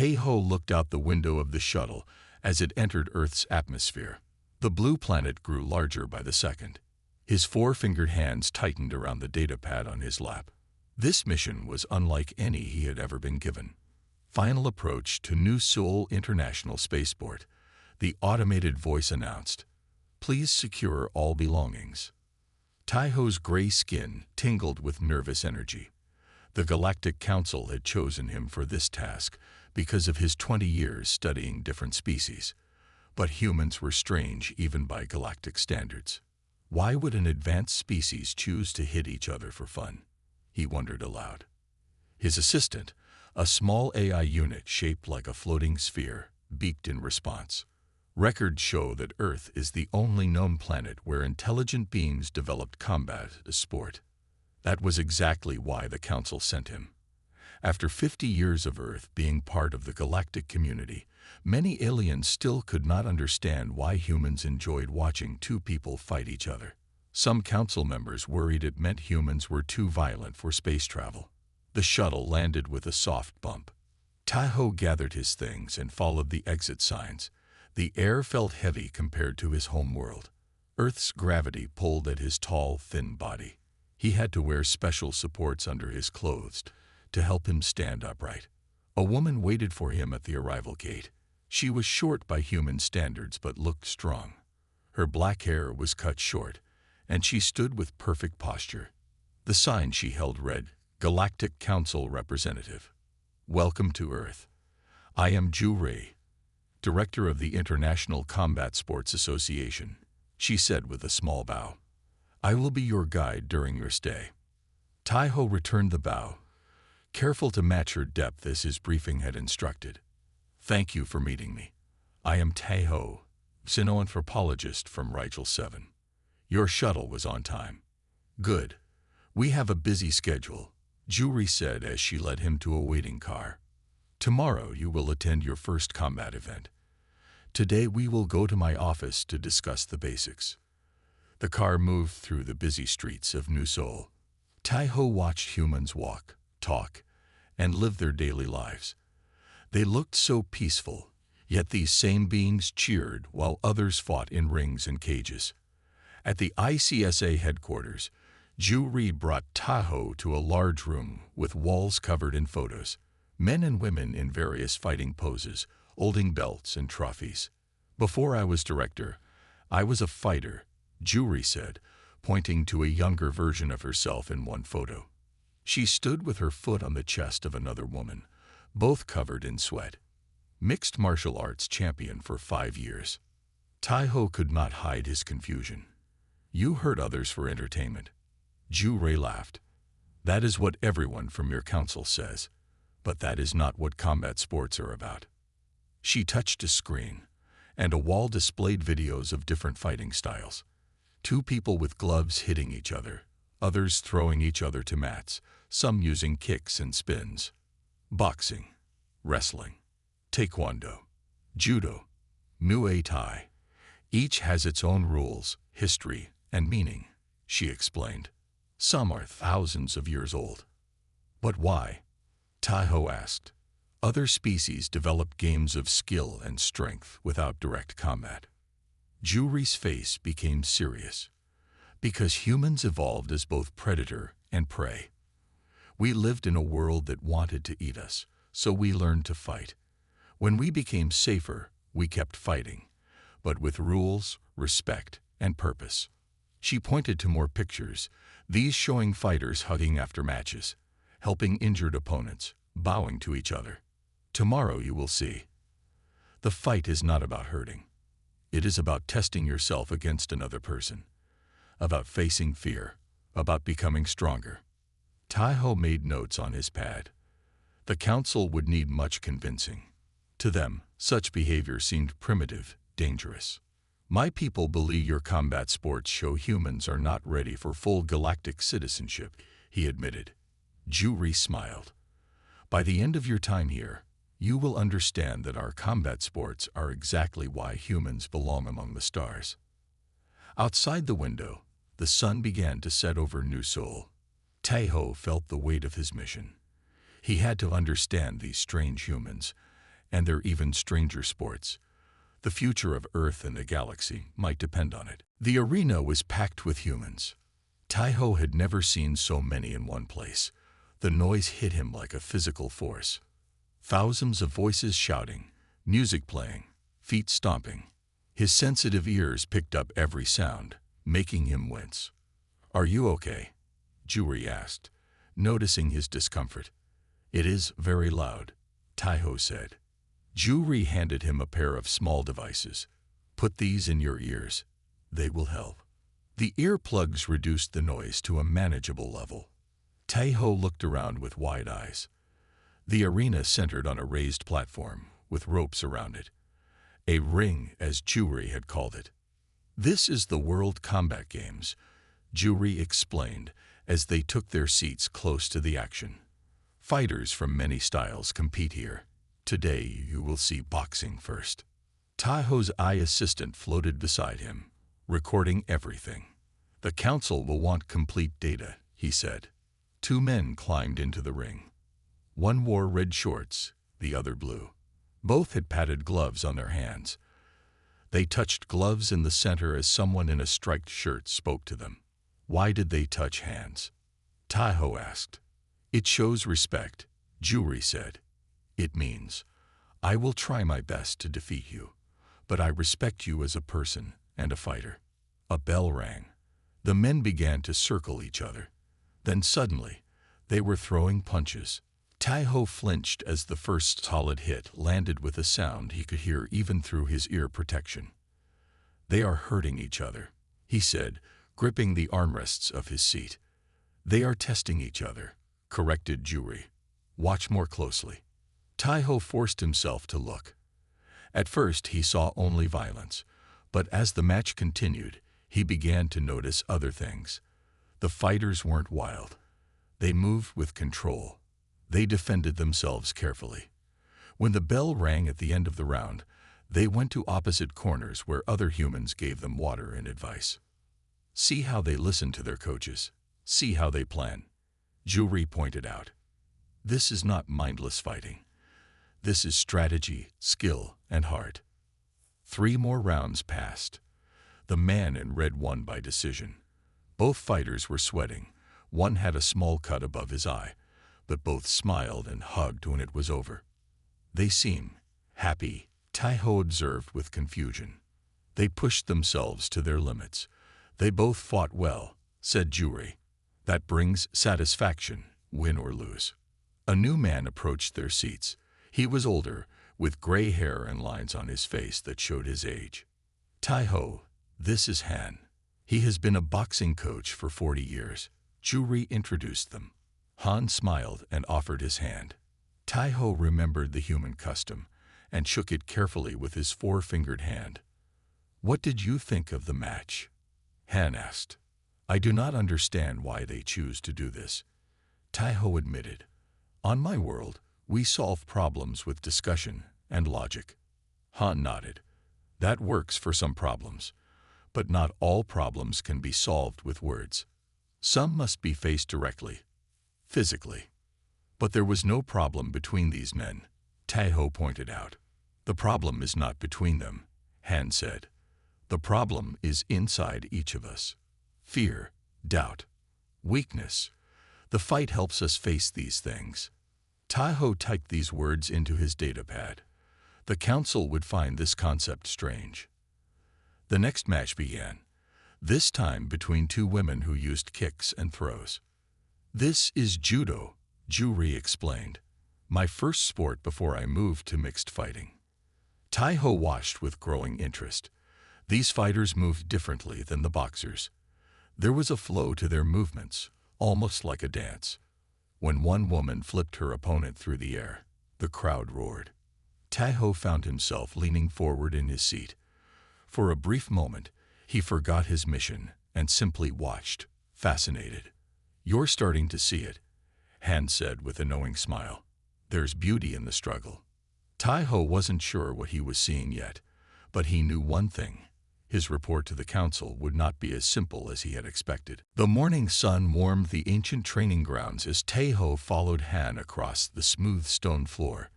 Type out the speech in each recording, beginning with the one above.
Taeho looked out the window of the shuttle as it entered Earth's atmosphere. The blue planet grew larger by the second. His four-fingered hands tightened around the data pad on his lap. This mission was unlike any he had ever been given. Final approach to New Seoul International Spaceport. The automated voice announced, "Please secure all belongings." Taeho's gray skin tingled with nervous energy. The Galactic Council had chosen him for this task because of his 20 years studying different species. But humans were strange even by galactic standards. Why would an advanced species choose to hit each other for fun? He wondered aloud. His assistant, a small AI unit shaped like a floating sphere, beeped in response. Records show that Earth is the only known planet where intelligent beings developed combat as a sport. That was exactly why the Council sent him. After 50 years of Earth being part of the galactic community, many aliens still could not understand why humans enjoyed watching two people fight each other. Some council members worried it meant humans were too violent for space travel. The shuttle landed with a soft bump. Taeho gathered his things and followed the exit signs. The air felt heavy compared to his home world. Earth's gravity pulled at his tall, thin body. He had to wear special supports under his clothes to help him stand upright. A woman waited for him at the arrival gate. She was short by human standards but looked strong. Her black hair was cut short, and she stood with perfect posture. The sign she held read, "Galactic Council Representative. Welcome to Earth. I am Ju Rei, Director of the International Combat Sports Association," she said with a small bow. "I will be your guide during your stay." Taeho returned the bow, careful to match her depth as his briefing had instructed. "Thank you for meeting me. I am Taeho, xenoanthropologist from Rigel 7. Your shuttle was on time." "Good. We have a busy schedule," Ju said as she led him to a waiting car. "Tomorrow you will attend your first combat event. Today we will go to my office to discuss the basics." The car moved through the busy streets of New Seoul. Taeho watched humans walk, talk, and live their daily lives. They looked so peaceful, yet these same beings cheered while others fought in rings and cages. At the ICSA headquarters, Ju brought Taeho to a large room with walls covered in photos. Men and women in various fighting poses, holding belts and trophies. "Before I was director, I was a fighter," Ju said, pointing to a younger version of herself in one photo. She stood with her foot on the chest of another woman, both covered in sweat. Mixed martial arts champion for 5 years. Taeho could not hide his confusion. "You hurt others for entertainment." Ju laughed. "That is what everyone from your council says, but that is not what combat sports are about." She touched a screen, and a wall displayed videos of different fighting styles. Two people with gloves hitting each other, others throwing each other to mats, some using kicks and spins. Boxing, wrestling, taekwondo, judo, muay thai. Each has its own rules, history, and meaning, she explained. Some are thousands of years old. "But why?" Taeho asked. "Other species developed games of skill and strength without direct combat." Jury's face became serious. "Because humans evolved as both predator and prey. We lived in a world that wanted to eat us, so we learned to fight. When we became safer, we kept fighting, but with rules, respect, and purpose." She pointed to more pictures, these showing fighters hugging after matches, helping injured opponents, bowing to each other. "Tomorrow you will see. The fight is not about hurting. It is about testing yourself against another person, about facing fear, about becoming stronger." Taeho made notes on his pad. The council would need much convincing. To them, such behavior seemed primitive, dangerous. "My people believe your combat sports show humans are not ready for full galactic citizenship," he admitted. Ju smiled. "By the end of your time here, you will understand that our combat sports are exactly why humans belong among the stars." Outside the window, the sun began to set over New Seoul. Taeho felt the weight of his mission. He had to understand these strange humans and they're even stranger sports. The future of Earth and the galaxy might depend on it. The arena was packed with humans. Taiho had never seen so many in one place. The noise hit him like a physical force. Thousands of voices shouting, music playing, feet stomping. His sensitive ears picked up every sound, making him wince. "Are you okay?" Juri asked, noticing his discomfort. "It is very loud," Taiho said. Juri handed him a pair of small devices. "Put these in your ears. They will help." The earplugs reduced the noise to a manageable level. Taiho looked around with wide eyes. The arena centered on a raised platform with ropes around it. A ring, as Juri had called it. "This is the World Combat Games," Juri explained as they took their seats close to the action. "Fighters from many styles compete here. Today you will see boxing first." Taiho's eye assistant floated beside him, recording everything. "The council will want complete data," he said. 2 men climbed into the ring. One wore red shorts, the other blue. Both had padded gloves on their hands. They touched gloves in the center as someone in a striped shirt spoke to them. "Why did they touch hands?" Taiho asked. "It shows respect," Juri said. "It means, I will try my best to defeat you, but I respect you as a person and a fighter." A bell rang. The men began to circle each other. Then suddenly, they were throwing punches. Taiho flinched as the first solid hit landed with a sound he could hear even through his ear protection. "They are hurting each other," he said, gripping the armrests of his seat. "They are testing each other," corrected Juri. "Watch more closely." Taiho forced himself to look. At first he saw only violence, but as the match continued, he began to notice other things. The fighters weren't wild. They moved with control. They defended themselves carefully. When the bell rang at the end of the round, they went to opposite corners where other humans gave them water and advice. "See how they listen to their coaches. See how they plan," Juri pointed out. "This is not mindless fighting. This is strategy, skill, and heart." 3 more rounds passed. The man in red won by decision. Both fighters were sweating. One had a small cut above his eye, but both smiled and hugged when it was over. "They seem happy," Taiho observed with confusion. "They pushed themselves to their limits. They both fought well," said Juri. "That brings satisfaction, win or lose." A new man approached their seats. He was older, with gray hair and lines on his face that showed his age. "Taiho, this is Han. He has been a boxing coach for 40 years. Juri introduced them. Han smiled and offered his hand. Taiho remembered the human custom and shook it carefully with his 4-fingered hand. "What did you think of the match?" Han asked. "I do not understand why they choose to do this," Taiho admitted. "On my world, we solve problems with discussion and logic." Han nodded. "That works for some problems, but not all problems can be solved with words. Some must be faced directly, physically." "But there was no problem between these men," Taiho pointed out. "The problem is not between them," Han said. "The problem is inside each of us. Fear, doubt, weakness. The fight helps us face these things." Taiho typed these words into his datapad. The council would find this concept strange. The next match began, this time between 2 women who used kicks and throws. "This is judo," Juri explained. "My first sport before I moved to mixed fighting." Taiho watched with growing interest. These fighters moved differently than the boxers. There was a flow to their movements, almost like a dance. When one woman flipped her opponent through the air, the crowd roared. Taiho found himself leaning forward in his seat. For a brief moment, he forgot his mission and simply watched, fascinated. "You're starting to see it," Han said with a knowing smile. "There's beauty in the struggle." Taiho wasn't sure what he was seeing yet, but he knew one thing. His report to the council would not be as simple as he had expected. The morning sun warmed the ancient training grounds as Taiho followed Han across the smooth stone floor.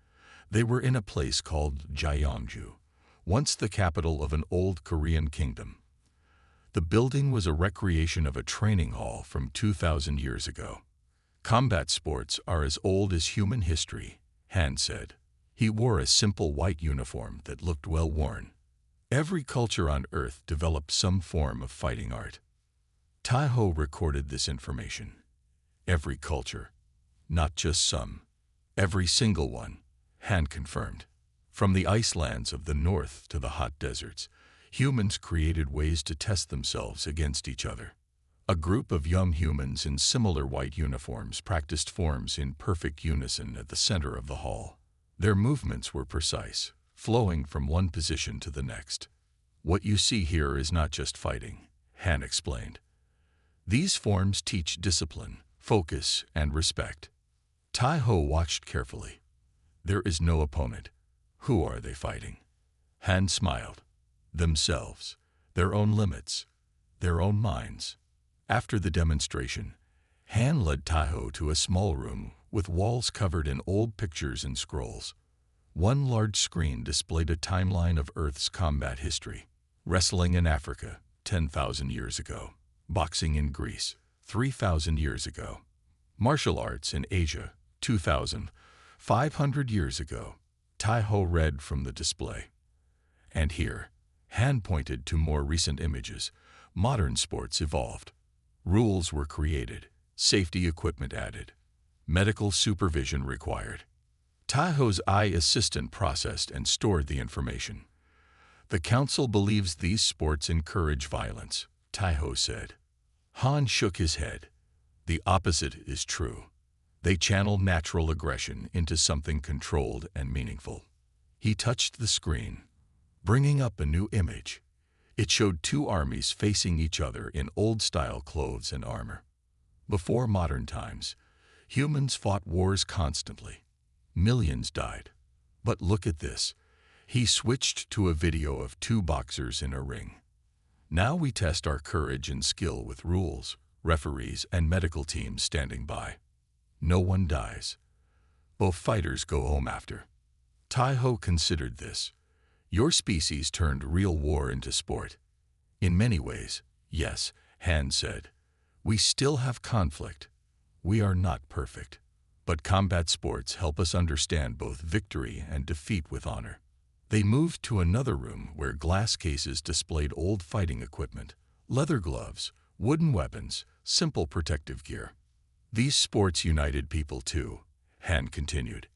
They were in a place called Gyeongju, once the capital of an old Korean kingdom. The building was a recreation of a training hall from 2,000 years ago. Combat sports are as old as human history, Han said. He wore a simple white uniform that looked well worn. Every culture on Earth developed some form of fighting art. Taiho recorded this information. Every culture, not just some. Every single one, Han confirmed. From the icelands of the north to the hot deserts, humans created ways to test themselves against each other. A group of young humans in similar white uniforms practiced forms in perfect unison at the center of the hall. Their movements were precise, flowing from one position to the next. What you see here is not just fighting, Han explained. These forms teach discipline, focus, and respect. Taiho watched carefully. There is no opponent. Who are they fighting? Han smiled. Themselves, their own limits, their own minds. After the demonstration, Han led Taiho to a small room with walls covered in old pictures and scrolls. One large screen displayed a timeline of Earth's combat history. Wrestling in Africa, 10,000 years ago. Boxing in Greece, 3,000 years ago. Martial arts in Asia, 2,500 years ago. Taiho read from the display. And here, Han pointed to more recent images. Modern sports evolved. Rules were created, safety equipment added, medical supervision required. Taiho's eye assistant processed and stored the information. The council believes these sports encourage violence, Taiho said. Han shook his head. The opposite is true. They channel natural aggression into something controlled and meaningful. He touched the screen, bringing up a new image. It showed two armies facing each other in old-style clothes and armor. Before modern times, humans fought wars constantly. Millions died. But look at this. He switched to a video of two boxers in a ring. Now we test our courage and skill with rules, referees, and medical teams standing by. No one dies. Both fighters go home after. Taiho considered this. Your species turned real war into sport. In many ways, yes, Han said. We still have conflict. We are not perfect. But combat sports help us understand both victory and defeat with honor. They moved to another room where glass cases displayed old fighting equipment, leather gloves, wooden weapons, simple protective gear. These sports united people too, Han continued.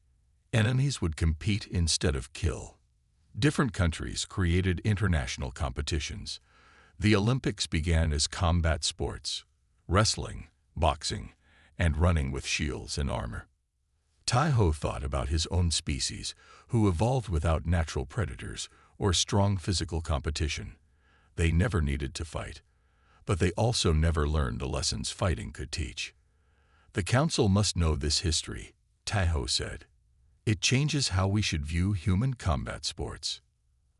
Enemies would compete instead of kill. Different countries created international competitions. The Olympics began as combat sports, wrestling, boxing, and running with shields and armor. Taiho thought about his own species, who evolved without natural predators or strong physical competition. They never needed to fight, but they also never learned the lessons fighting could teach. The council must know this history, Taiho said. It changes how we should view human combat sports.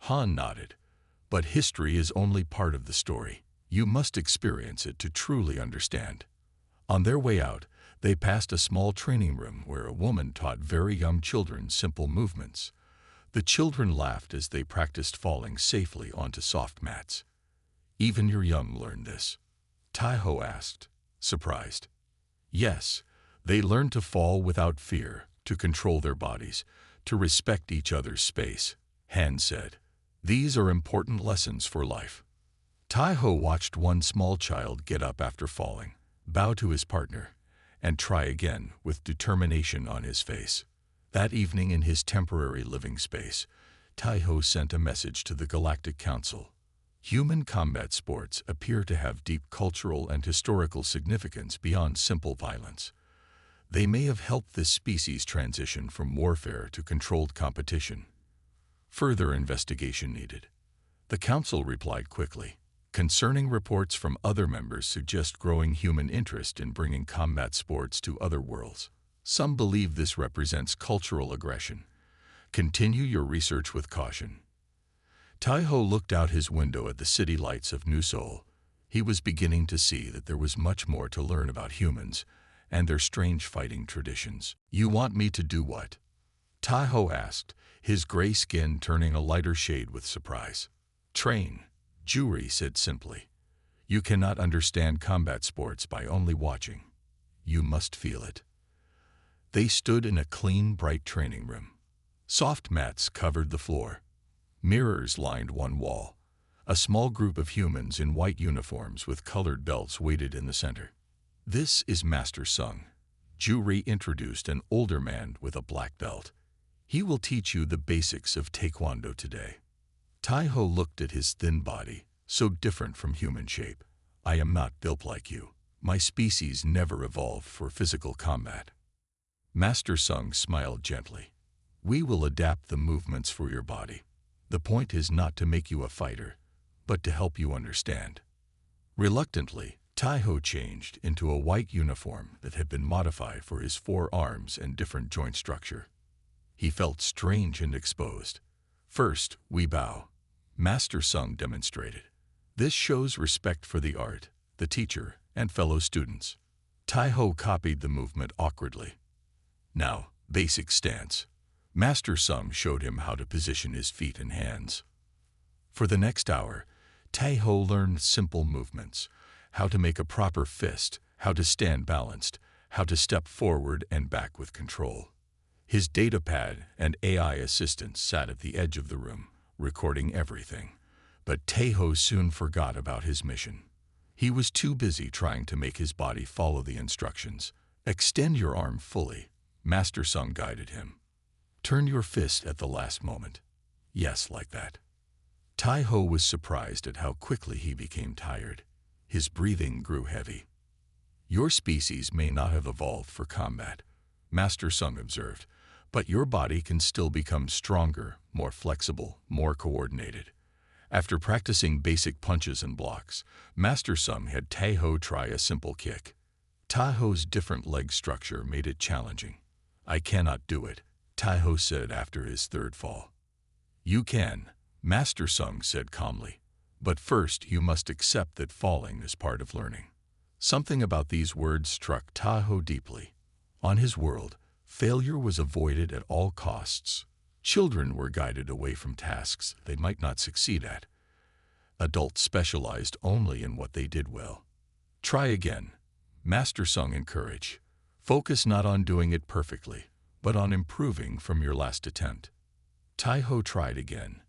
Han nodded. But history is only part of the story. You must experience it to truly understand. On their way out, they passed a small training room where a woman taught very young children simple movements. The children laughed as they practiced falling safely onto soft mats. Even your young learn this? Taiho asked, surprised. Yes, they learn to fall without fear, to control their bodies, to respect each other's space, Han said. These are important lessons for life. Taiho watched one small child get up after falling, bow to his partner, and try again with determination on his face. That evening in his temporary living space, Taiho sent a message to the Galactic Council. Human combat sports appear to have deep cultural and historical significance beyond simple violence. They may have helped this species transition from warfare to controlled competition. Further investigation needed. The Council replied quickly. Concerning reports from other members suggest growing human interest in bringing combat sports to other worlds. Some believe this represents cultural aggression. Continue your research with caution. Taiho looked out his window at the city lights of New Seoul. He was beginning to see that there was much more to learn about humans and their strange fighting traditions. You want me to do what? Taiho asked, his gray skin turning a lighter shade with surprise. Train, Juri said simply. You cannot understand combat sports by only watching. You must feel it. They stood in a clean, bright training room. Soft mats covered the floor. Mirrors lined one wall. A small group of humans in white uniforms with colored belts waited in the center. This is Master Sung. Juri introduced an older man with a black belt. He will teach you the basics of Taekwondo today. Taiho looked at his thin body, so different from human shape. I am not built like you. My species never evolved for physical combat. Master Sung smiled gently. We will adapt the movements for your body. The point is not to make you a fighter, but to help you understand. Reluctantly, Taiho changed into a white uniform that had been modified for his 4 arms and different joint structure. He felt strange and exposed. First, we bow. Master Sung demonstrated. This shows respect for the art, the teacher, and fellow students. Taiho copied the movement awkwardly. Now, basic stance. Master Sung showed him how to position his feet and hands. For the next hour, Taiho learned simple movements, how to make a proper fist, how to stand balanced, how to step forward and back with control. His datapad and AI assistant sat at the edge of the room, recording everything. But Taiho soon forgot about his mission. He was too busy trying to make his body follow the instructions. Extend your arm fully, Master Sung guided him. Turn your fist at the last moment. Yes, like that. Taiho was surprised at how quickly he became tired. His breathing grew heavy. Your species may not have evolved for combat, Master Sung observed, but your body can still become stronger, more flexible, more coordinated. After practicing basic punches and blocks, Master Sung had Taiho try a simple kick. Taiho's different leg structure made it challenging. I cannot do it, Taiho said after his 3rd fall. You can, Master Sung said calmly. But first you must accept that falling is part of learning. Something about these words struck Taiho deeply. On his world, failure was avoided at all costs. Children were guided away from tasks they might not succeed at. Adults specialized only in what they did well. Try again, Master Sung encouraged. Focus not on doing it perfectly, but on improving from your last attempt. Taiho tried again,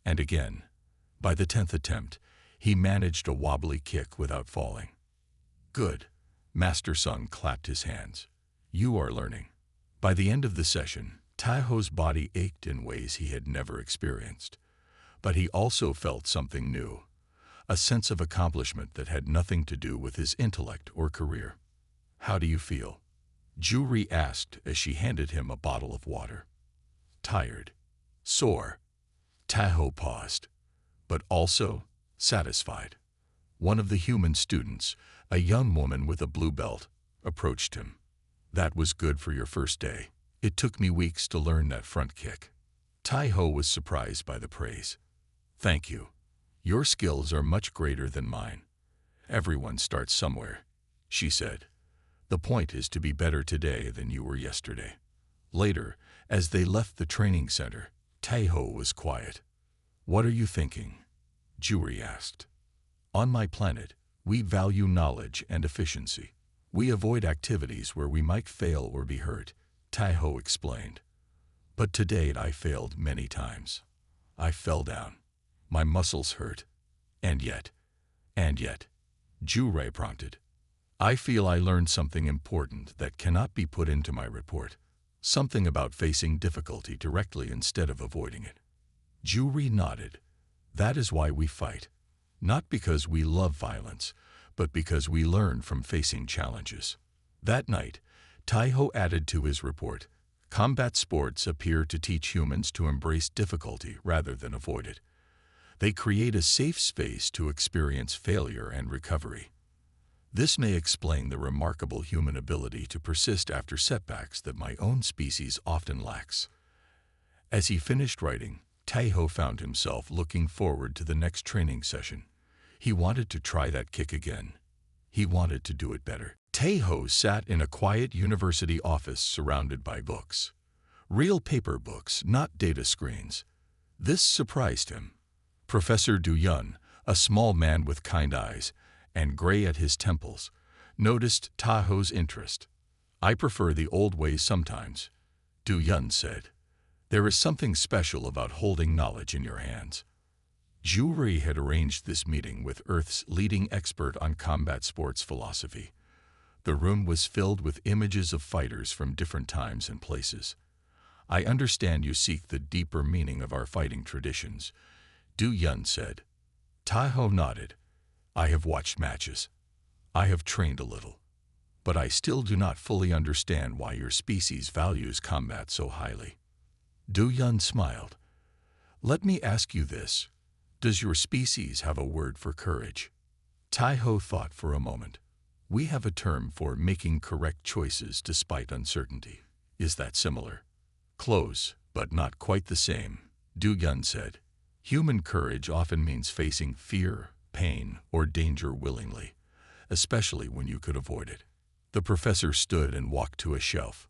and again. By the 10th attempt, he managed a wobbly kick without falling. Good, Master Sung clapped his hands. You are learning. By the end of the session, Taiho's body ached in ways he had never experienced. But he also felt something new, a sense of accomplishment that had nothing to do with his intellect or career. How do you feel? Juri asked as she handed him a bottle of water. Tired. Sore. Taiho paused. But also satisfied. One of the human students, a young woman with a blue belt, approached him. That was good for your first day. It took me weeks to learn that front kick. Taiho was surprised by the praise. Thank you. Your skills are much greater than mine. Everyone starts somewhere, she said. The point is to be better today than you were yesterday. Later, as they left the training center, Taiho was quiet. What are you thinking? Juri asked. On my planet, we value knowledge and efficiency. We avoid activities where we might fail or be hurt, Taiho explained. But today I failed many times. I fell down. My muscles hurt. And yet, Juri prompted. I feel I learned something important that cannot be put into my report. Something about facing difficulty directly instead of avoiding it. Juri nodded. That is why we fight. Not because we love violence, but because we learn from facing challenges. That night, Taiho added to his report, combat sports appear to teach humans to embrace difficulty rather than avoid it. They create a safe space to experience failure and recovery. This may explain the remarkable human ability to persist after setbacks that my own species often lacks. As he finished writing, Taiho found himself looking forward to the next training session. He wanted to try that kick again. He wanted to do it better. Taiho sat in a quiet university office surrounded by books. Real paper books, not data screens. This surprised him. Professor Du Yun, a small man with kind eyes and gray at his temples, noticed Taho's interest. "I prefer the old ways sometimes," Du Yun said. "There is something special about holding knowledge in your hands." Jury had arranged this meeting with Earth's leading expert on combat sports philosophy. The room was filled with images of fighters from different times and places. "I understand you seek the deeper meaning of our fighting traditions," Du Yun said. Taho nodded. "I have watched matches. I have trained a little. But I still do not fully understand why your species values combat so highly." Du Yun smiled. "Let me ask you this. Does your species have a word for courage?" Taho thought for a moment. "We have a term for making correct choices despite uncertainty. Is that similar?" "Close, but not quite the same," Du Yun said. "Human courage often means facing fear, pain, or danger willingly, especially when you could avoid it." The professor stood and walked to a shelf.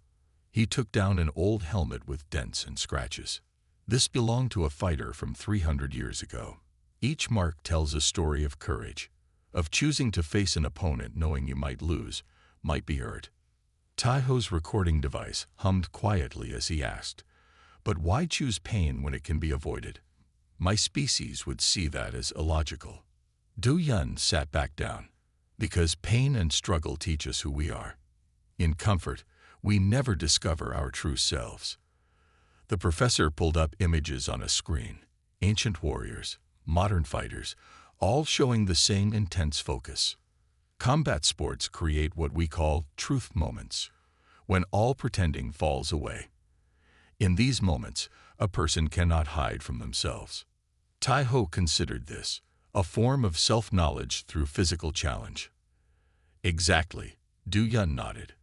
He took down an old helmet with dents and scratches. This belonged to a fighter from 300 years ago. Each mark tells a story of courage, of choosing to face an opponent knowing you might lose, might be hurt. Taho's recording device hummed quietly as he asked, "But why choose pain when it can be avoided? My species would see that as illogical." Du Yun sat back down. "Because pain and struggle teach us who we are. In comfort, we never discover our true selves." The professor pulled up images on a screen, ancient warriors, modern fighters, all showing the same intense focus. Combat sports create what we call truth moments, when all pretending falls away. In these moments, a person cannot hide from themselves. Taho considered this a form of self-knowledge through physical challenge. "Exactly," Du Yun nodded.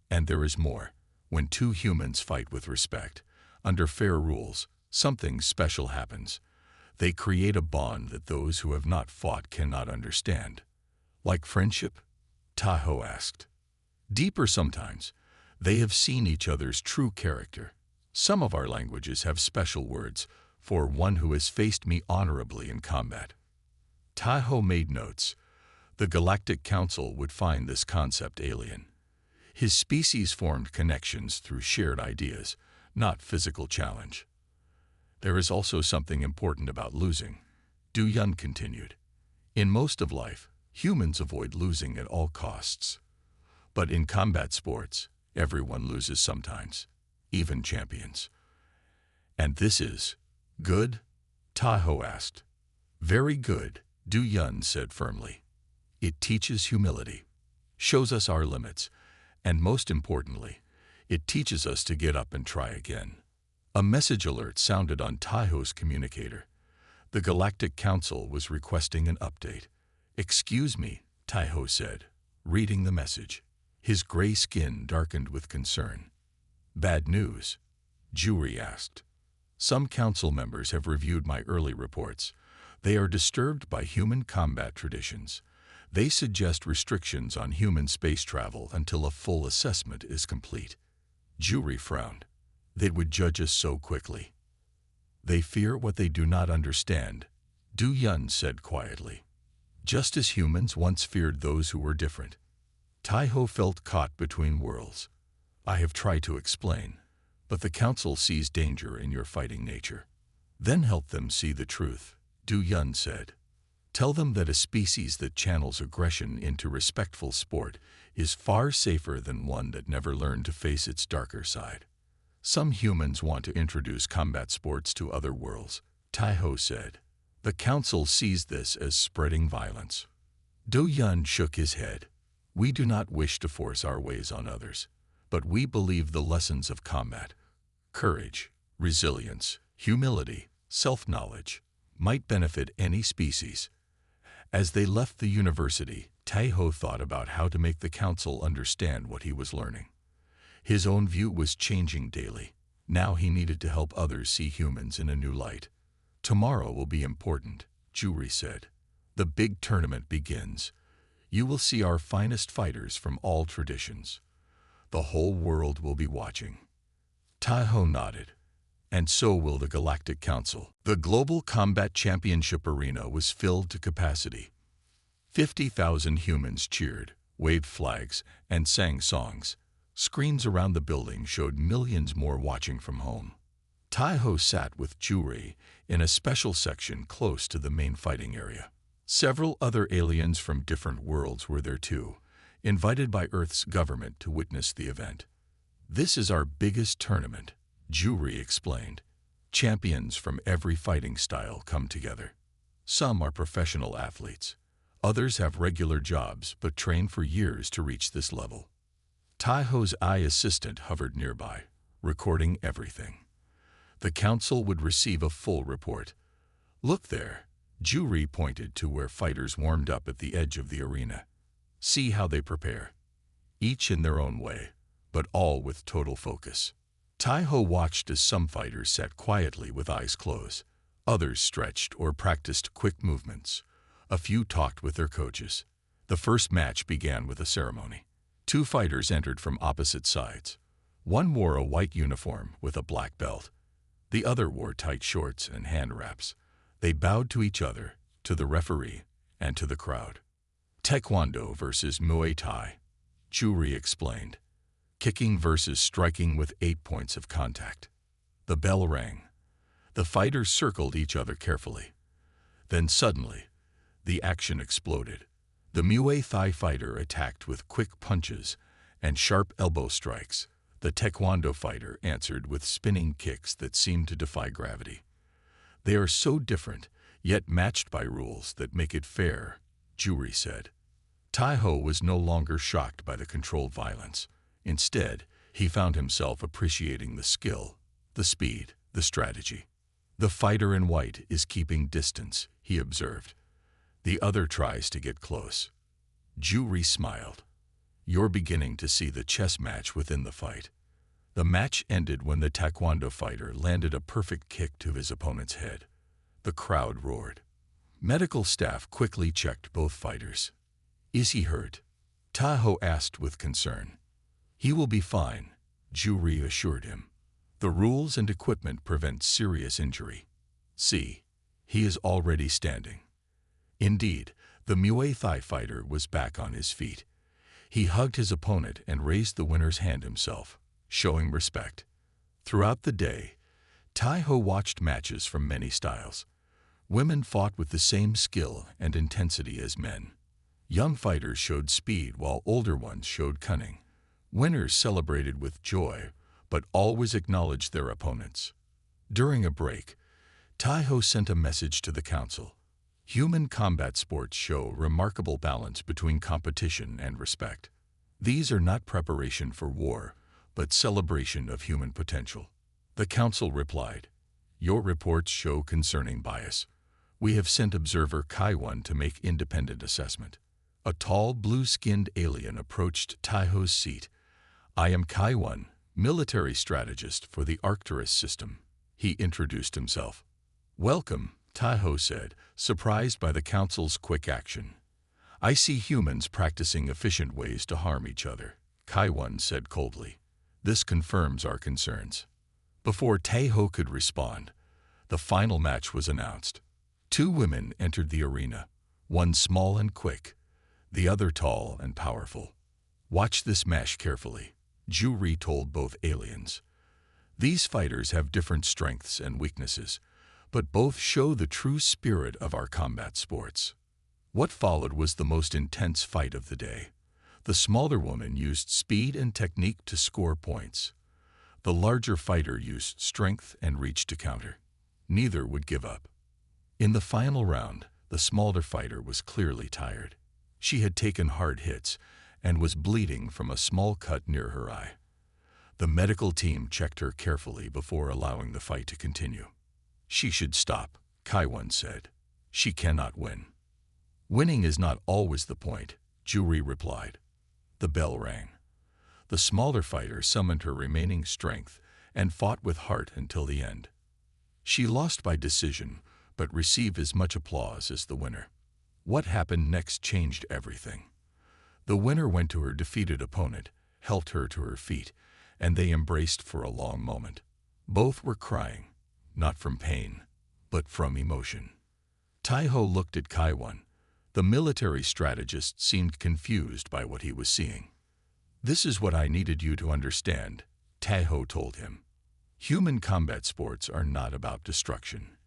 "And there is more. When two humans fight with respect, under fair rules, something special happens. They create a bond that those who have not fought cannot understand." "Like friendship?" Taho asked. "Deeper sometimes. They have seen each other's true character. Some of our languages have special words for one who has faced me honorably in combat." Taho made notes. The Galactic Council would find this concept alien. His species formed connections through shared ideas, not physical challenge. "There is also something important about losing," Du Yun continued. "In most of life, humans avoid losing at all costs. But in combat sports, everyone loses sometimes, even champions." "And this is good?" Taho asked. "Very good," Du Yun said firmly. "It teaches humility, shows us our limits, and most importantly, it teaches us to get up and try again." A message alert sounded on Taho's communicator. The Galactic Council was requesting an update. "Excuse me," Taho said, reading the message. His gray skin darkened with concern. "Bad news?" Jury asked. "Some council members have reviewed my early reports. They are disturbed by human combat traditions. They suggest restrictions on human space travel until a full assessment is complete." Jury frowned. "They would judge us so quickly." "They fear what they do not understand," Du Yun said quietly. "Just as humans once feared those who were different." Taho felt caught between worlds. "I have tried to explain, but the Council sees danger in your fighting nature." "Then help them see the truth," Du Yun said. "Tell them that a species that channels aggression into respectful sport is far safer than one that never learned to face its darker side." "Some humans want to introduce combat sports to other worlds," Taho said. "The Council sees this as spreading violence." Du Yun shook his head. "We do not wish to force our ways on others, but we believe the lessons of combat, courage, resilience, humility, self-knowledge, might benefit any species." As they left the university, Taho thought about how to make the Council understand what he was learning. His own view was changing daily. Now he needed to help others see humans in a new light. "Tomorrow will be important," Jury said. "The big tournament begins. You will see our finest fighters from all traditions. The whole world will be watching." Taiho nodded. And so will the Galactic Council. The Global Combat Championship arena was filled to capacity. 50,000 humans cheered, waved flags, and sang songs. Screens around the building showed millions more watching from home. Taiho sat with Juri in a special section close to the main fighting area. Several other aliens from different worlds were there too, invited by Earth's government to witness the event. "This is our biggest tournament," Juri explained. "Champions from every fighting style come together. Some are professional athletes. Others have regular jobs but train for years to reach this level." Taiho's eye assistant hovered nearby, recording everything. The council would receive a full report. "Look there," Juri pointed to where fighters warmed up at the edge of the arena. "See how they prepare. Each in their own way, but all with total focus." Taiho watched as some fighters sat quietly with eyes closed. Others stretched or practiced quick movements. A few talked with their coaches. The first match began with a ceremony. 2 fighters entered from opposite sides. One wore a white uniform with a black belt. The other wore tight shorts and hand wraps. They bowed to each other, to the referee, and to the crowd. "Taekwondo versus Muay Thai," Juri explained. "Kicking versus striking with 8 points of contact." The bell rang. The fighters circled each other carefully. Then suddenly, the action exploded. The Muay Thai fighter attacked with quick punches and sharp elbow strikes. The Taekwondo fighter answered with spinning kicks that seemed to defy gravity. "They are so different, yet matched by rules that make it fair," Juri said. Taiho was no longer shocked by the controlled violence. Instead, he found himself appreciating the skill, the speed, the strategy. "The fighter in white is keeping distance," he observed. "The other tries to get close." Juri smiled. "You're beginning to see the chess match within the fight." The match ended when the Taekwondo fighter landed a perfect kick to his opponent's head. The crowd roared. Medical staff quickly checked both fighters. "Is he hurt?" Taiho asked with concern. "He will be fine," Juri assured him. "The rules and equipment prevent serious injury. See, he is already standing." Indeed, the Muay Thai fighter was back on his feet. He hugged his opponent and raised the winner's hand himself, showing respect. Throughout the day, Taiho watched matches from many styles. Women fought with the same skill and intensity as men. Young fighters showed speed while older ones showed cunning. Winners celebrated with joy, but always acknowledged their opponents. During a break, Taiho sent a message to the council. Human combat sports show remarkable balance between competition and respect. These are not preparation for war, but celebration of human potential. The council replied, "Your reports show concerning bias. We have sent observer Kaiwan to make independent assessment." A tall, blue-skinned alien approached Taiho's seat. "I am Kaiwan, military strategist for the Arcturus system," he introduced himself. "Welcome," Taiho said, surprised by the council's quick action. "I see humans practicing efficient ways to harm each other," Kaiwan said coldly. "This confirms our concerns." Before Taiho could respond, the final match was announced. 2 women entered the arena, one small and quick, the other tall and powerful. "Watch this match carefully," Juri told both aliens. "These fighters have different strengths and weaknesses, but both show the true spirit of our combat sports." What followed was the most intense fight of the day. The smaller woman used speed and technique to score points. The larger fighter used strength and reach to counter. Neither would give up. In the final round, the smaller fighter was clearly tired. She had taken hard hits and was bleeding from a small cut near her eye. The medical team checked her carefully before allowing the fight to continue. "She should stop," Kaiwan said. "She cannot win." "Winning is not always the point," Juri replied. The bell rang. The smaller fighter summoned her remaining strength and fought with heart until the end. She lost by decision, but received as much applause as the winner. What happened next changed everything. The winner went to her defeated opponent, helped her to her feet, and they embraced for a long moment. Both were crying, not from pain, but from emotion. Taiho looked at Kaiwan. The military strategist seemed confused by what he was seeing. "This is what I needed you to understand," Taiho told him. "Human combat sports are not about destruction.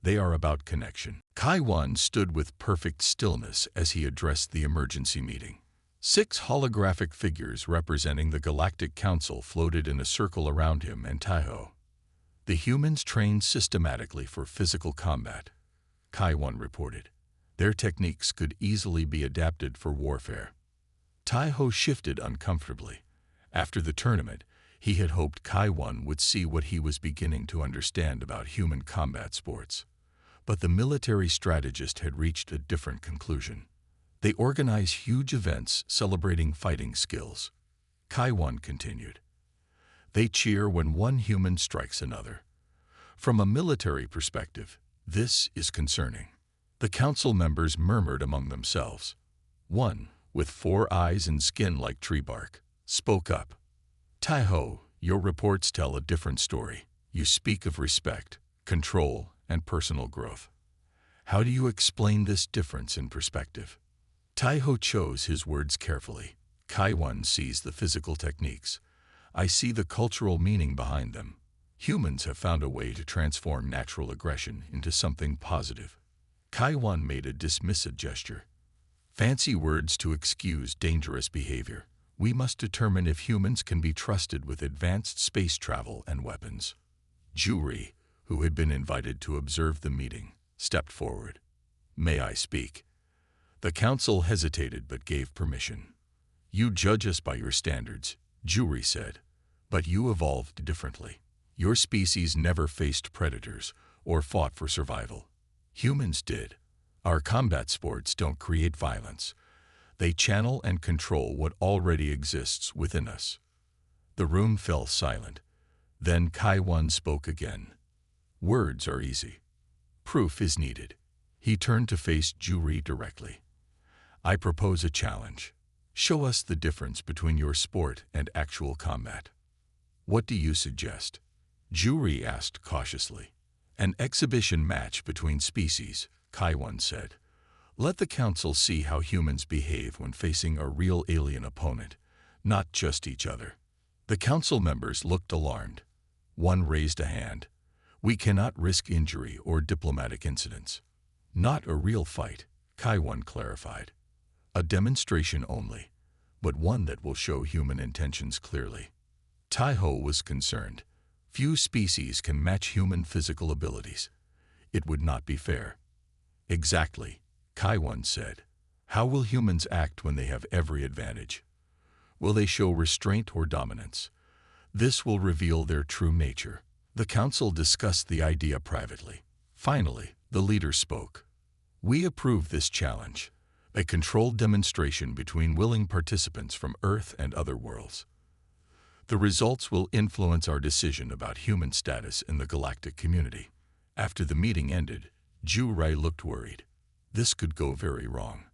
They are about connection." Kaiwan stood with perfect stillness as he addressed the emergency meeting. 6 holographic figures representing the Galactic Council floated in a circle around him and Taiho. "The humans trained systematically for physical combat," Kaiwan reported. "Their techniques could easily be adapted for warfare." Taiho shifted uncomfortably. After the tournament, he had hoped Kaiwan would see what he was beginning to understand about human combat sports. But the military strategist had reached a different conclusion. They organize huge events celebrating fighting skills. Kaiwan continued. They cheer when one human strikes another. From a military perspective, this is concerning. The council members murmured among themselves. One, with 4 eyes and skin like tree bark, spoke up. "Taiho, your reports tell a different story. You speak of respect, control, and personal growth. How do you explain this difference in perspective?" Taiho chose his words carefully. "Kaiwan sees the physical techniques. I see the cultural meaning behind them. Humans have found a way to transform natural aggression into something positive." Kaiwan made a dismissive gesture. "Fancy words to excuse dangerous behavior. We must determine if humans can be trusted with advanced space travel and weapons." Juri, who had been invited to observe the meeting, stepped forward. "May I speak?" The council hesitated but gave permission. "You judge us by your standards," Juri said, "but you evolved differently. Your species never faced predators or fought for survival. Humans did. Our combat sports don't create violence. They channel and control what already exists within us." The room fell silent. Then Kaiwan spoke again. "Words are easy. Proof is needed." He turned to face Juri directly. "I propose a challenge. Show us the difference between your sport and actual combat." "What do you suggest?" Juri asked cautiously. "An exhibition match between species," Kaiwan said. "Let the council see how humans behave when facing a real alien opponent, not just each other." The council members looked alarmed. One raised a hand. "We cannot risk injury or diplomatic incidents." "Not a real fight," Kaiwan clarified. "A demonstration only, but one that will show human intentions clearly." Taiho was concerned. Few species can match human physical abilities. It would not be fair. "Exactly," Kaiwan said. "How will humans act when they have every advantage? Will they show restraint or dominance? This will reveal their true nature." The council discussed the idea privately. Finally, the leader spoke. "We approve this challenge, a controlled demonstration between willing participants from Earth and other worlds. The results will influence our decision about human status in the galactic community." After the meeting ended, Juri looked worried. This could go very wrong.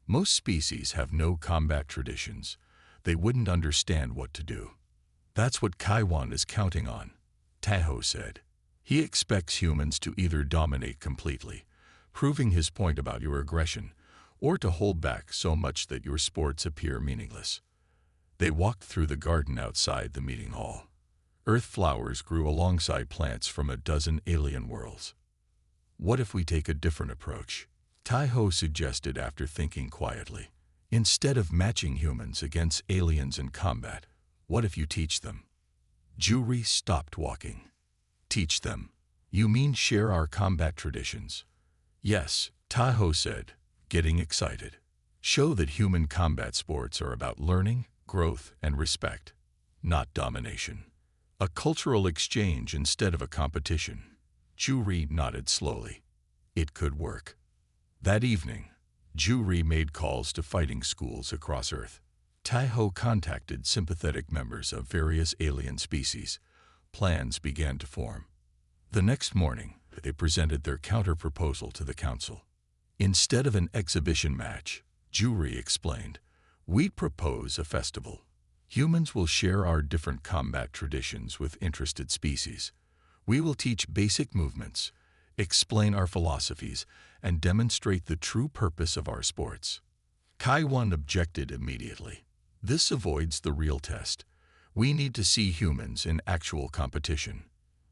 Most species have no combat traditions. They wouldn't understand what to do. "That's what Kaiwan is counting on," Taiho said. "He expects humans to either dominate completely, proving his point about your aggression, or to hold back so much that your sports appear meaningless." They walked through the garden outside the meeting hall. Earth flowers grew alongside plants from a dozen alien worlds. "What if we take a different approach?" Taiho suggested after thinking quietly. "Instead of matching humans against aliens in combat, what if you teach them?" Juri stopped walking. "Teach them? You mean share our combat traditions?" "Yes," Taiho said, getting excited. "Show that human combat sports are about learning, growth, and respect, not domination. A cultural exchange instead of a competition." Juri nodded slowly. It could work. That evening, Juri made calls to fighting schools across Earth. Taiho contacted sympathetic members of various alien species. Plans began to form. The next morning, they presented their counter-proposal to the council. "Instead of an exhibition match," Juri explained, "we'd propose a festival. Humans will share our different combat traditions with interested species. We will teach basic movements, explain our philosophies, and demonstrate the true purpose of our sports. Kai-1 objected immediately. This avoids the real test. We need to see humans in actual competition.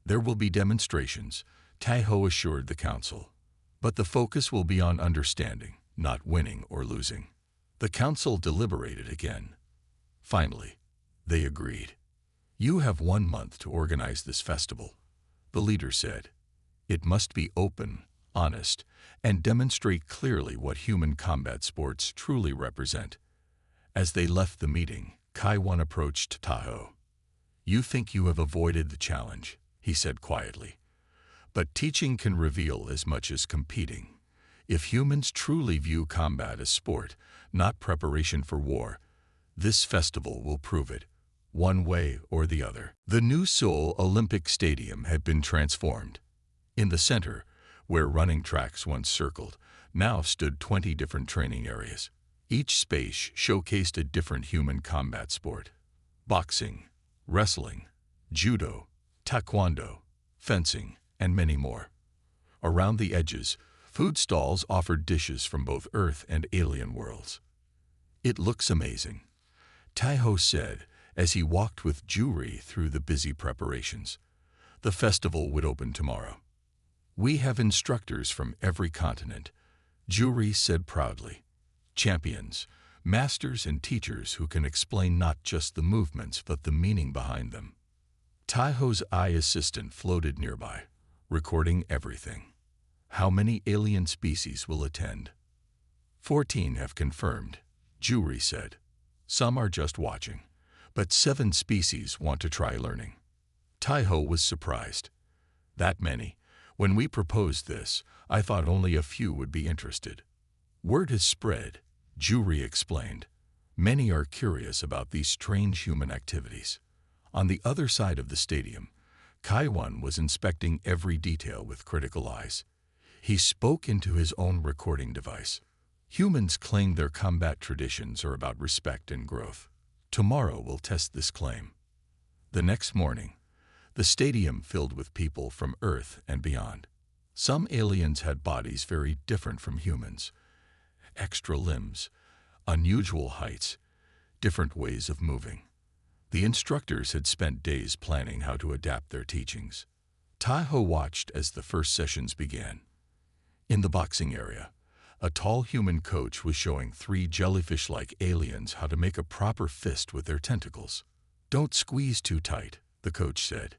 There will be demonstrations, Tai-Ho assured the council. But the focus will be on understanding, not winning or losing. The council deliberated again. Finally, they agreed. You have 1 month to organize this festival, the leader said. It must be open, honest, and demonstrate clearly what human combat sports truly represent. As they left the meeting, Kai-1 approached Tai-Ho. You think you have avoided the challenge, he said quietly. But teaching can reveal as much as competing. If humans truly view combat as sport, not preparation for war, this festival will prove it, one way or the other. The new Seoul Olympic Stadium had been transformed. In the center, where running tracks once circled, now stood 20 different training areas. Each space showcased a different human combat sport. Boxing, wrestling, judo, taekwondo, fencing, and many more. Around the edges, food stalls offered dishes from both Earth and alien worlds. It looks amazing, Tai-Ho said as he walked with Juri through the busy preparations. The festival would open tomorrow. We have instructors from every continent, Juri said proudly. Champions, masters and teachers who can explain not just the movements but the meaning behind them. Tai-Ho's eye assistant floated nearby, recording everything. How many alien species will attend? 14 have confirmed, Juri said. Some are just watching, but 7 species want to try learning. Tai-Ho was surprised. That many? When we proposed this, I thought only a few would be interested. Word has spread, Juri explained. Many are curious about these strange human activities. On the other side of the stadium, Kai-1 was inspecting every detail with critical eyes. He spoke into his own recording device. Humans claim their combat traditions are about respect and growth. Tomorrow we'll test this claim. The next morning, the stadium filled with people from Earth and beyond. Some aliens had bodies very different from humans. Extra limbs, unusual heights, different ways of moving. The instructors had spent days planning how to adapt their teachings. Tai-Ho watched as the first sessions began. In the boxing area, a tall human coach was showing 3 jellyfish-like aliens how to make a proper fist with their tentacles. Don't squeeze too tight, the coach said.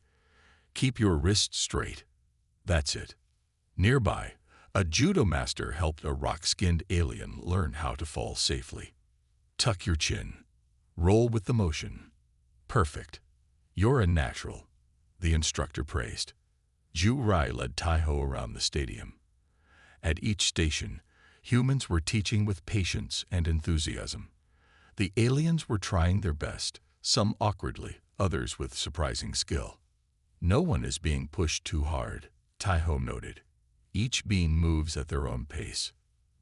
Keep your wrists straight. That's it. Nearby, a judo master helped a rock-skinned alien learn how to fall safely. Tuck your chin. Roll with the motion. Perfect. You're a natural, the instructor praised. Ju Rai led Tai-Ho around the stadium. At each station, humans were teaching with patience and enthusiasm. The aliens were trying their best, some awkwardly, others with surprising skill. No one is being pushed too hard, Tai-Ho noted. Each being moves at their own pace.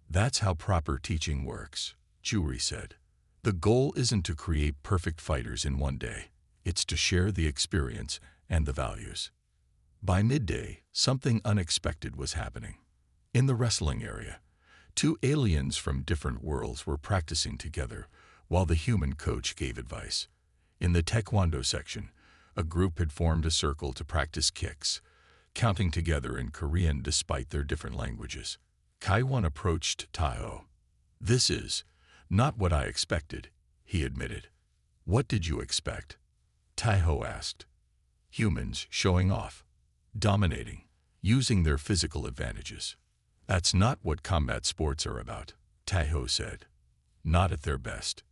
That's how proper teaching works, Juri said. The goal isn't to create perfect fighters in one day. It's to share the experience and the values. By midday, something unexpected was happening. In the wrestling area, 2 aliens from different worlds were practicing together while the human coach gave advice. In the taekwondo section, a group had formed a circle to practice kicks, counting together in Korean despite their different languages. Kai-1 approached Tai-Ho. This is not what I expected, he admitted. What did you expect? Tai-Ho asked. Humans showing off, dominating, using their physical advantages. That's not what combat sports are about, Tai-Ho said. Not at their best.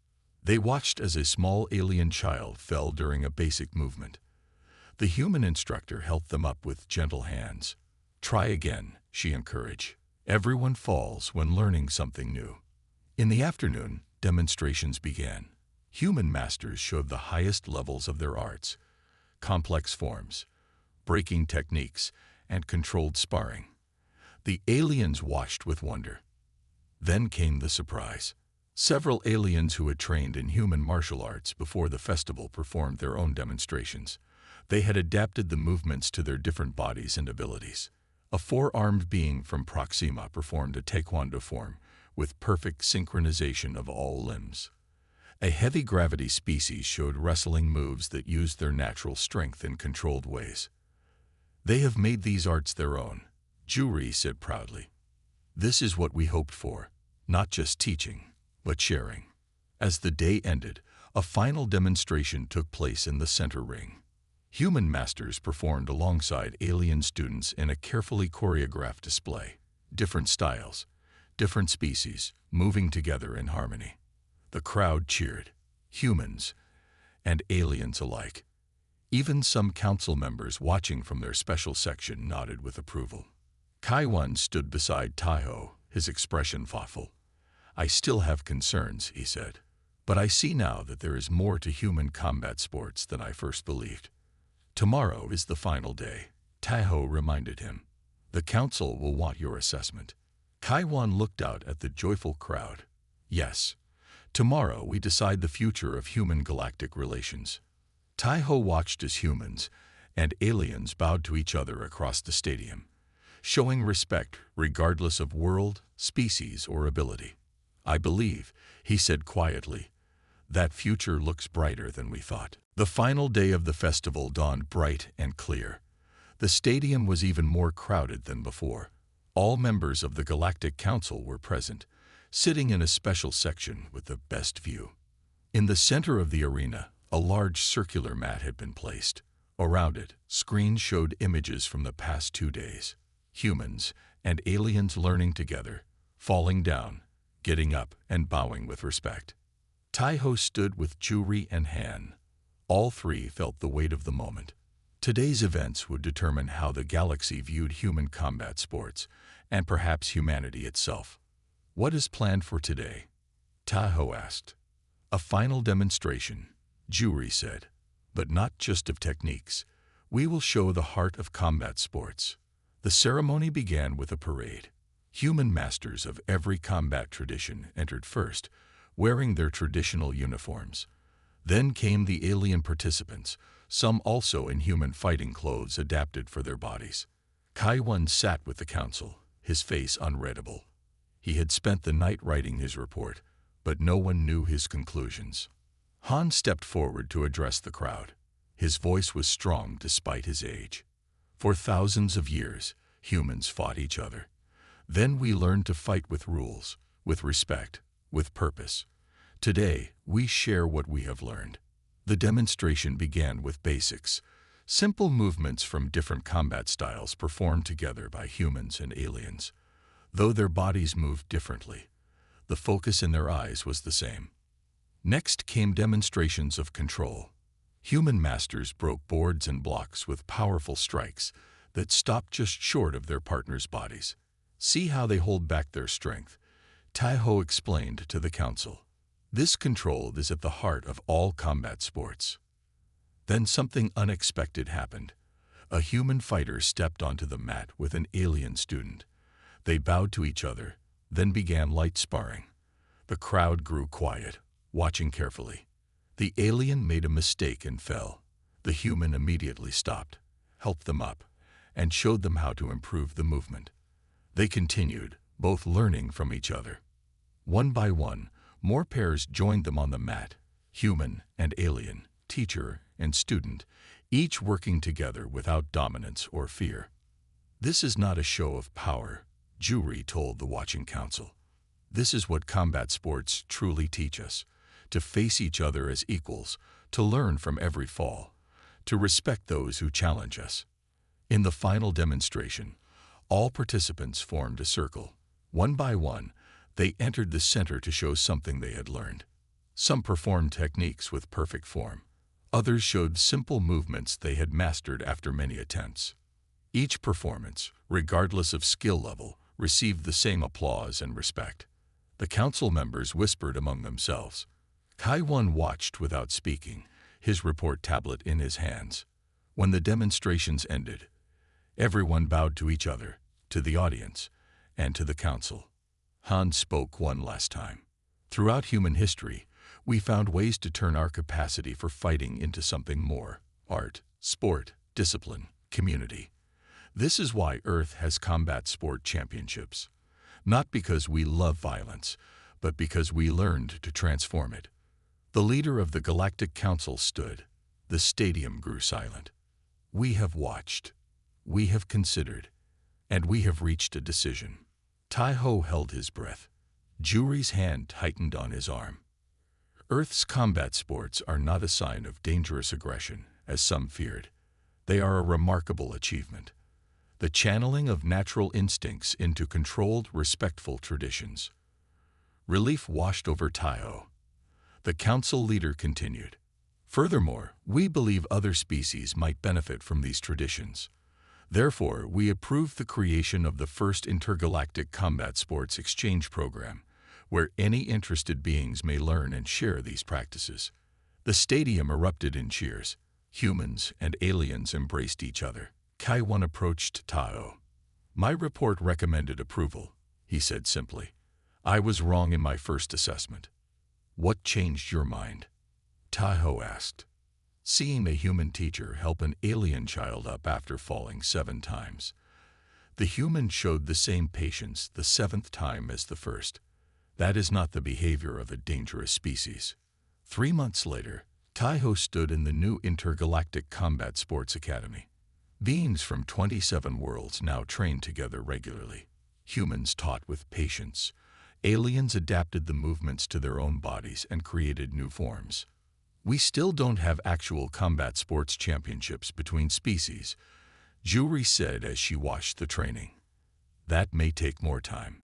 They watched as a small alien child fell during a basic movement. The human instructor helped them up with gentle hands. Try again, she encouraged. Everyone falls when learning something new. In the afternoon, demonstrations began. Human masters showed the highest levels of their arts, complex forms, breaking techniques, and controlled sparring. The aliens watched with wonder. Then came the surprise. Several aliens who had trained in human martial arts before the festival performed their own demonstrations. They had adapted the movements to their different bodies and abilities. A four-armed being from Proxima performed a taekwondo form with perfect synchronization of all limbs. A heavy gravity species showed wrestling moves that used their natural strength in controlled ways. They have made these arts their own, Juri said proudly. This is what we hoped for, not just teaching, but sharing. As the day ended, a final demonstration took place in the center ring. Human masters performed alongside alien students in a carefully choreographed display. Different styles, different species, moving together in harmony. The crowd cheered, humans and aliens alike. Even some council members watching from their special section nodded with approval. Kaiwan stood beside Taiho, his expression thoughtful. I still have concerns, he said, but I see now that there is more to human combat sports than I first believed. Tomorrow is the final day, Taiho reminded him. The council will want your assessment. Kaiwan looked out at the joyful crowd. Yes, tomorrow we decide the future of human galactic relations. Taiho watched as humans and aliens bowed to each other across the stadium, showing respect regardless of world, species, or ability. I believe, he said quietly, that future looks brighter than we thought. The final day of the festival dawned bright and clear. The stadium was even more crowded than before. All members of the Galactic Council were present, sitting in a special section with the best view. In the center of the arena, a large circular mat had been placed. Around it, screens showed images from the past 2 days. Humans and aliens learning together, falling down, getting up, and bowing with respect. Taiho stood with Juri and Han. All three felt the weight of the moment. Today's events would determine how the galaxy viewed human combat sports, and perhaps humanity itself. What is planned for today? Taiho asked. A final demonstration, Juri said, but not just of techniques. We will show the heart of combat sports. The ceremony began with a parade. Human masters of every combat tradition entered first, wearing their traditional uniforms. Then came the alien participants, some also in human fighting clothes adapted for their bodies. Kaiwan sat with the council, his face unreadable. He had spent the night writing his report, but no one knew his conclusions. Han stepped forward to address the crowd. His voice was strong despite his age. For thousands of years, humans fought each other. Then we learned to fight with rules, with respect, with purpose. Today, we share what we have learned. The demonstration began with basics, simple movements from different combat styles performed together by humans and aliens. Though their bodies moved differently, the focus in their eyes was the same. Next came demonstrations of control. Human masters broke boards and blocks with powerful strikes that stopped just short of their partners' bodies. See how they hold back their strength, Taiho explained to the council. This control is at the heart of all combat sports. Then something unexpected happened. A human fighter stepped onto the mat with an alien student. They bowed to each other, then began light sparring. The crowd grew quiet, watching carefully. The alien made a mistake and fell. The human immediately stopped, helped them up, and showed them how to improve the movement. They continued, both learning from each other. One by one, more pairs joined them on the mat, human and alien, teacher and student, each working together without dominance or fear. This is not a show of power, Juri told the watching council. This is what combat sports truly teach us, to face each other as equals, to learn from every fall, to respect those who challenge us. In the final demonstration, all participants formed a circle. One by one, they entered the center to show something they had learned. Some performed techniques with perfect form. Others showed simple movements they had mastered after many attempts. Each performance, regardless of skill level, received the same applause and respect. The council members whispered among themselves. Kaiwan watched without speaking, his report tablet in his hands. When the demonstrations ended, everyone bowed to each other, to the audience, and to the council. Han spoke one last time. Throughout human history, we found ways to turn our capacity for fighting into something more: art, sport, discipline, community. This is why Earth has combat sport championships. Not because we love violence, but because we learned to transform it. The leader of the Galactic Council stood. The stadium grew silent. We have watched. We have considered. And we have reached a decision. Tai-Ho held his breath. Juri's hand tightened on his arm. Earth's combat sports are not a sign of dangerous aggression, as some feared. They are a remarkable achievement. The channeling of natural instincts into controlled, respectful traditions. Relief washed over Tai-Ho. The council leader continued. Furthermore, we believe other species might benefit from these traditions. Therefore, we approve the creation of the first intergalactic combat sports exchange program, where any interested beings may learn and share these practices. The stadium erupted in cheers. Humans and aliens embraced each other. Kai-1 approached Tai-Ho. My report recommended approval, he said simply. I was wrong in my first assessment. What changed your mind? Tai-Ho asked. Seeing a human teacher help an alien child up after falling 7 times. The human showed the same patience the 7th time as the first. That is not the behavior of a dangerous species. 3 months later, Tai-Ho stood in the new Intergalactic Combat Sports Academy. Beings from 27 worlds now trained together regularly. Humans taught with patience. Aliens adapted the movements to their own bodies and created new forms. We still don't have actual combat sports championships between species, Juri said as she watched the training. That may take more time.